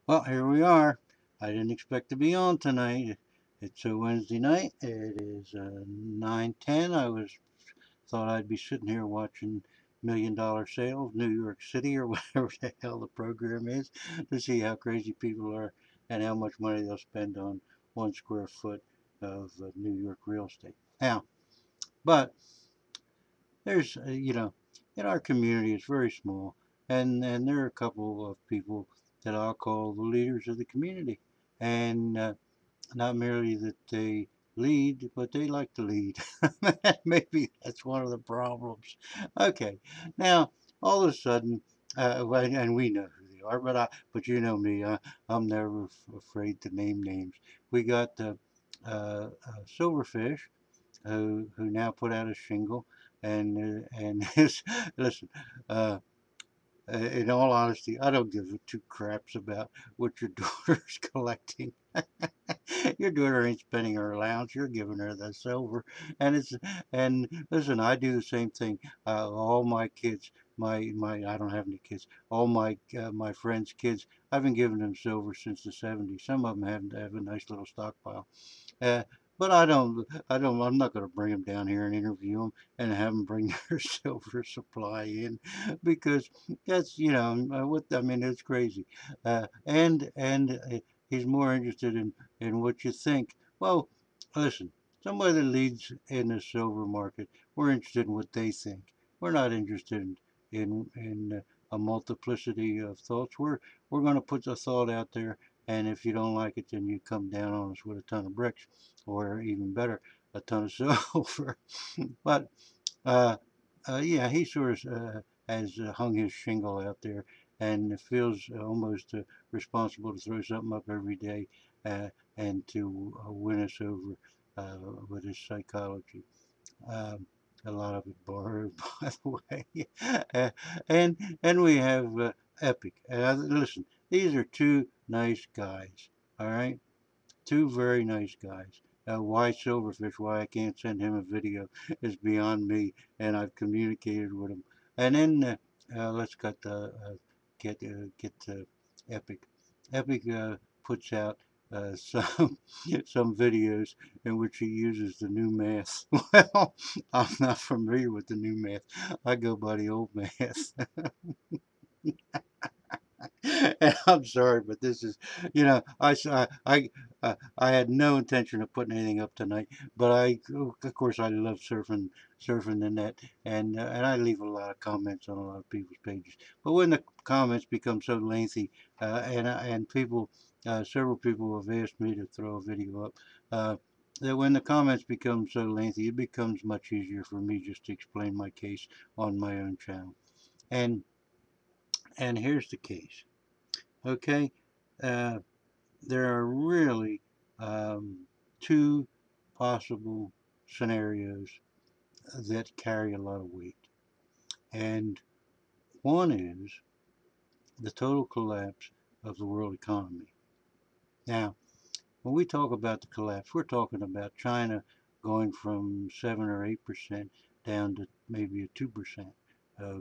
Well, here we are. I didn't expect to be on tonight. It's a Wednesday night. It is 9:10. Thought I'd be sitting here watching $1 million Sales, New York City, or whatever the hell the program is, to see how crazy people are and how much money they'll spend on 1 square foot of New York real estate. Now, but there's, in our community, it's very small, and there are a couple of people that I'll call the leaders of the community, and not merely that they lead, but they like to lead. Maybe that's one of the problems. Okay, now all of a sudden, and we know who they are, but you know me, I'm never afraid to name names. We got Silverfish, who now put out a shingle, and his listen. Uh, in all honesty, I don't give two craps about what your daughter's collecting. Your daughter ain't spending her allowance. You're giving her the silver, and it's and listen, I do the same thing. All my kids, my I don't have any kids. All my friends' kids, I've been giving them silver since the '70s. Some of them have a nice little stockpile. Uh, but I'm not going to bring them down here and interview them and have them bring their silver supply in because that's, what, I mean, it's crazy. And he's more interested in what you think. Well, listen, somebody that leads in the silver market, we're interested in what they think. We're not interested in a multiplicity of thoughts. We're going to put the thought out there, and if you don't like it, then you come down on us with a ton of bricks, or even better, a ton of silver. But uh, yeah, he sort of has hung his shingle out there and feels almost responsible to throw something up every day uh, and to win us over with his psychology. Um, a lot of it borrowed, by the way. uh, and we have Epic. Listen, these are two nice guys. All right, two very nice guys. Why Silverfish? Why I can't send him a video is beyond me, and I've communicated with him. And then let's get Epic. Epic puts out some videos in which he uses the new math. Well, I'm not familiar with the new math. I go by the old math. And I'm sorry, but this is, I had no intention of putting anything up tonight, but of course, I love surfing the net, and I leave a lot of comments on a lot of people's pages. But when the comments become so lengthy, and several people have asked me to throw a video up, that when the comments become so lengthy, it becomes much easier for me just to explain my case on my own channel. And and here's the case. Okay, uh, there are really um, two possible scenarios that carry a lot of weight. And one is the total collapse of the world economy. Now, when we talk about the collapse, we're talking about China going from 7 or 8% down to maybe a 2%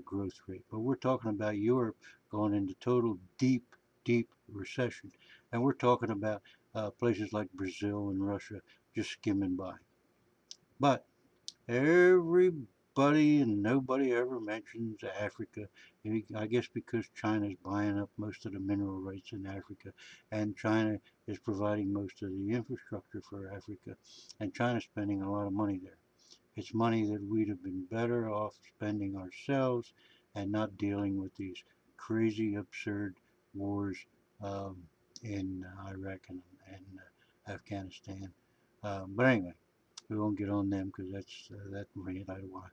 growth rate. But we're talking about Europe going into total deep recession. And we're talking about places like Brazil and Russia just skimming by. But everybody and nobody ever mentions Africa. I guess because China's buying up most of the mineral rights in Africa, and China is providing most of the infrastructure for Africa, and China's spending a lot of money there. It's money that we'd have been better off spending ourselves and not dealing with these crazy, absurd wars um, in Iraq and Afghanistan. But anyway, we won't get on them because that's that rant. I don't want.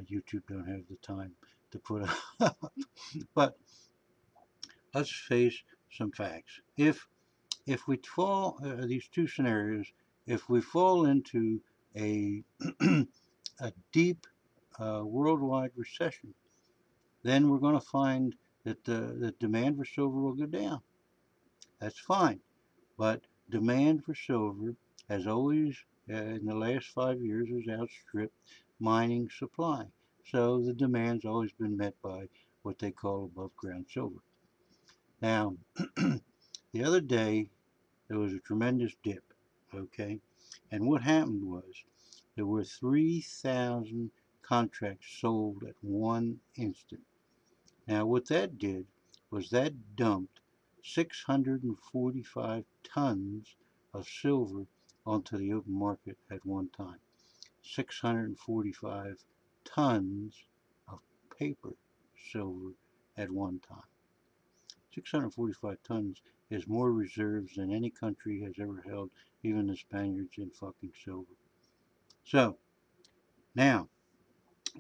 YouTube don't have the time to put up. But let's face some facts. If we fall these two scenarios, if we fall into a a deep worldwide recession, then we're going to find that the demand for silver will go down. That's fine, but demand for silver has always, in the last 5 years, has outstripped mining supply. So the demand's always been met by what they call above ground silver. Now, The other day, there was a tremendous dip, okay? And what happened was there were 3,000 contracts sold at one instant. Now, what that did was that dumped 645 tons of silver onto the open market at one time. 645 tons of paper silver at one time. 645 tons is more reserves than any country has ever held, even the Spaniards in fucking silver. So, now,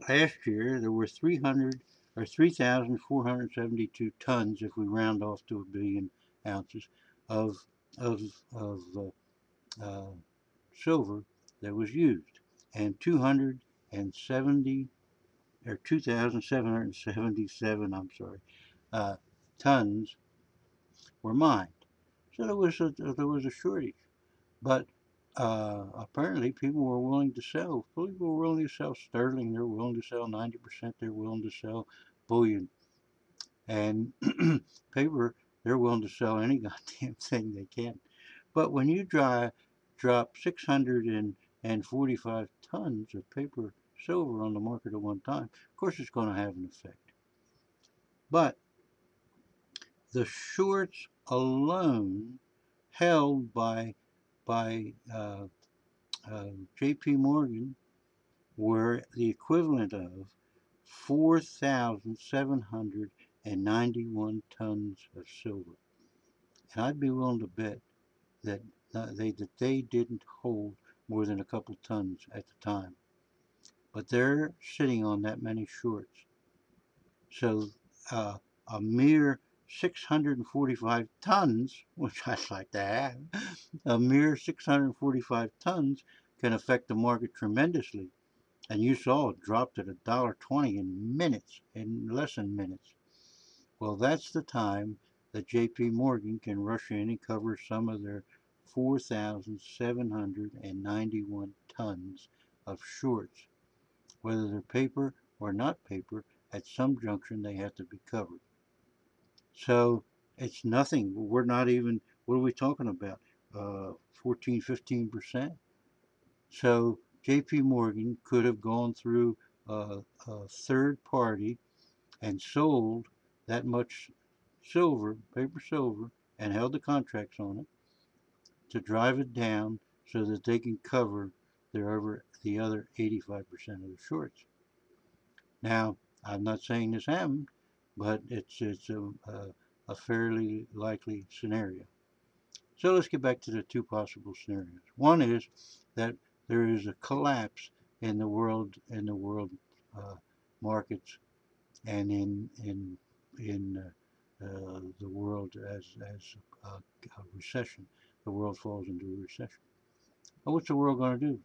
last year there were 300 or 3,472 tons, if we round off to a billion ounces, of, of, of uh, silver that was used. And 270 or 2,777, I'm sorry, tons were mined. So there was a shortage. But apparently people were willing to sell. People were willing to sell sterling. They're willing to sell 90%. They're willing to sell bullion. And paper, they're willing to sell any goddamn thing they can. But when you drop 645 tons of paper silver on the market at one time, of course it's going to have an effect. But the shorts alone held by J.P. Morgan were the equivalent of 4,791 tons of silver. And I'd be willing to bet that they didn't hold more than a couple tons at the time. But they're sitting on that many shorts. So uh, a mere 645 tons, which I'd like to have, a mere 645 tons can affect the market tremendously. And you saw it dropped at $1.20 in minutes, in less than minutes. Well, that's the time that J.P. Morgan can rush in and cover some of their 4,791 tons of shorts. Whether they're paper or not paper, at some junction they have to be covered. So it's nothing. We're not even, what are we talking about? 14, 15%? So J.P. Morgan could have gone through a third party and sold that much silver, paper silver, and held the contracts on it to drive it down so that they can cover the other 85% of the shorts. Now, I'm not saying this happened, but it's a fairly likely scenario. So let's get back to the two possible scenarios. One is that there is a collapse in the world markets and in the world as a recession. The world falls into a recession. Well, what's the world going to do?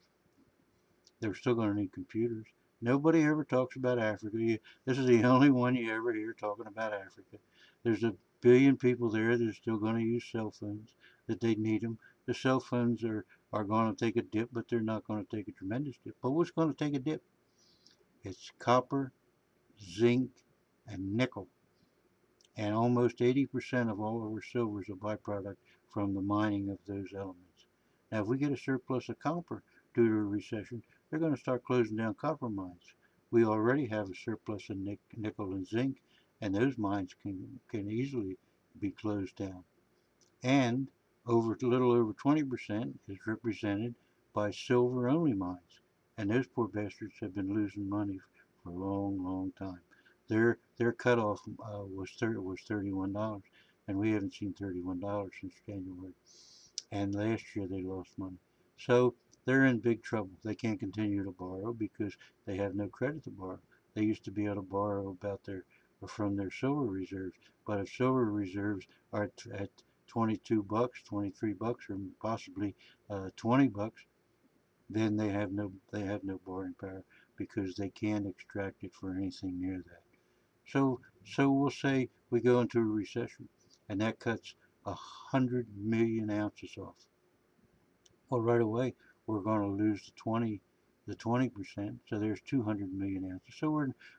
They're still going to need computers. Nobody ever talks about Africa. This is the only one you ever hear talking about Africa. There's a billion people there that are still going to use cell phones, that they need them. The cell phones are going to take a dip, but they're not going to take a tremendous dip. But what's going to take a dip? It's copper, zinc, and nickel. And almost 80% of all of our silver is a byproduct from the mining of those elements. Now, if we get a surplus of copper due to a recession, they're going to start closing down copper mines. We already have a surplus of nickel and zinc, and those mines can easily be closed down. And a little over 20% is represented by silver-only mines, and those poor bastards have been losing money for a long, long time. Their cutoff was $31, and we haven't seen $31 since January. And last year they lost money, so they're in big trouble. They can't continue to borrow because they have no credit to borrow. They used to be able to borrow from their silver reserves, but if silver reserves are at $22, $23, or possibly $20, then they have no borrowing power because they can't extract it for anything near that. So we'll say we go into a recession, and that cuts 100 million ounces off. Well, right away we're going to lose the 20%. So there's 200 million ounces. So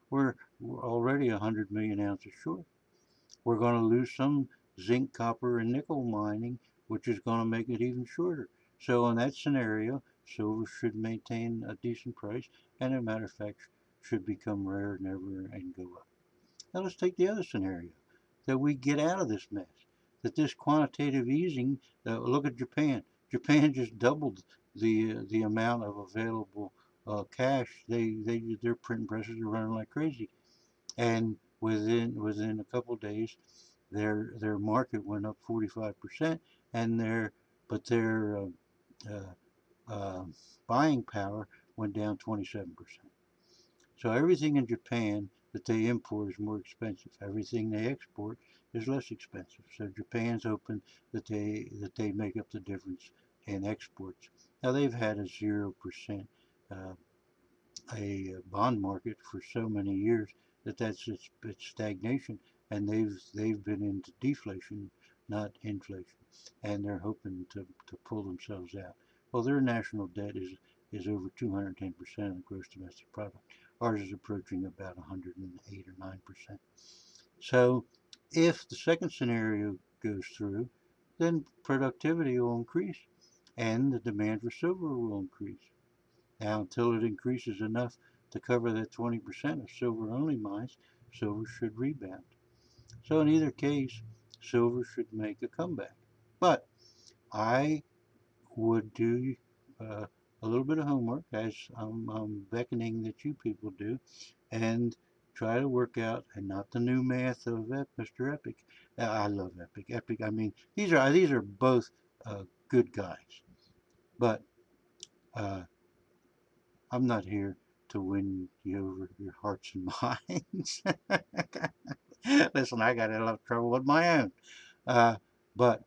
we're already 100 million ounces short. We're going to lose zinc, copper, and nickel mining, which is going to make it even shorter. So in that scenario, silver should maintain a decent price, and as a matter of fact, should become rarer than ever and go up. Now let's take the other scenario, that we get out of this mess, that this quantitative easing, look at Japan. Japan just doubled the amount of available cash. Their printing presses are running like crazy, and within a couple of days, their market went up 45%, and their uh, buying power went down 27%. So everything in Japan that they import is more expensive. Everything they export is less expensive. So Japan's hoping that they make up the difference in exports. Now they've had a 0% uh, a bond market for so many years that's it's stagnation, and they've been into deflation, not inflation, and they're hoping to pull themselves out. Well, their national debt is over 210% of the gross domestic product. Ours is approaching about 108 or 9%. So, if the second scenario goes through, then productivity will increase, and the demand for silver will increase. Now, until it increases enough to cover that 20% of silver-only mines, silver should rebound. So in either case, silver should make a comeback. But I would do a little bit of homework, as I'm beckoning that you people do, and try to work out, and not the new math of Mr. Epic. I love Epic. Epic. I mean, these are both good guys, but uh, I'm not here to win you over your hearts and minds. Listen, I got a lot of trouble with my own. Uh, but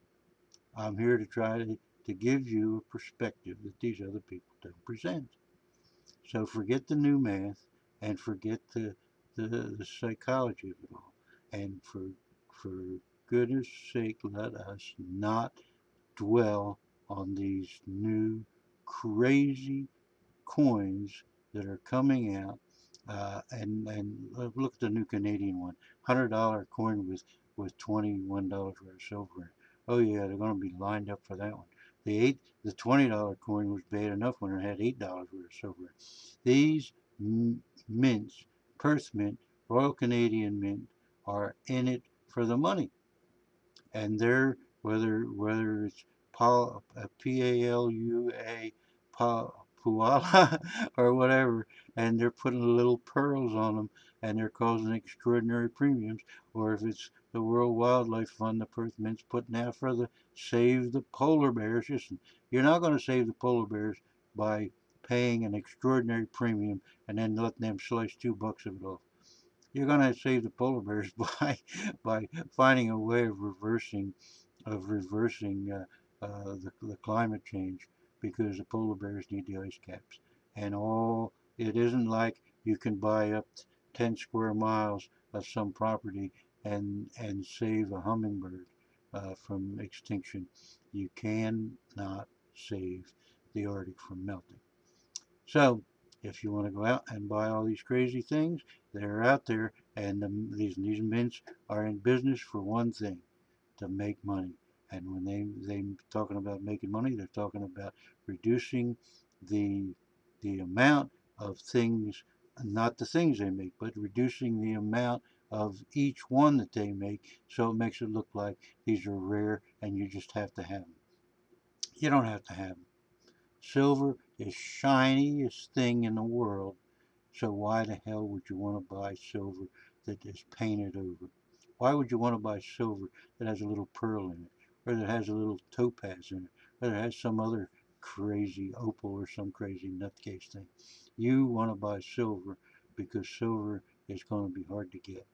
I'm here to try to give you a perspective that these other people don't present. So forget the new math and forget the psychology of it all. And for goodness sake, let us not dwell on these new crazy coins that are coming out, and look at the new Canadian one, $100 coin with $21 worth of silver. Oh yeah, they're going to be lined up for that one. The $20 coin was bad enough when it had $8 worth of silver. These mints, Perth Mint, Royal Canadian Mint, are in it for the money, and they're whether it's P-A-L-U-A, Puala, or whatever, and they're putting little pearls on them, and they're causing extraordinary premiums, or if it's the World Wildlife Fund, the Perth Mint's putting out for the save the polar bears. Listen, you're not going to save the polar bears by paying an extraordinary premium and then letting them slice $2 of it off. You're going to save the polar bears by finding a way of reversing the climate change, because the polar bears need the ice caps. And all it isn't like you can buy up 10 square miles of some property and save a hummingbird from extinction. You cannot save the Arctic from melting. So if you want to go out and buy all these crazy things, they're out there, and these mints are in business for one thing: to make money. And when they talking about making money, they're talking about reducing the the amount of things, not the things they make, but reducing the amount of each one that they make, so it makes it look like these are rare and you just have to have them. You don't have to have them. Silver is shiniest thing in the world, so why the hell would you want to buy silver that is painted over? Why would you want to buy silver that has a little pearl in it, or that has a little topaz in it, or that has some other crazy opal or some crazy nutcase thing? You want to buy silver because silver is going to be hard to get.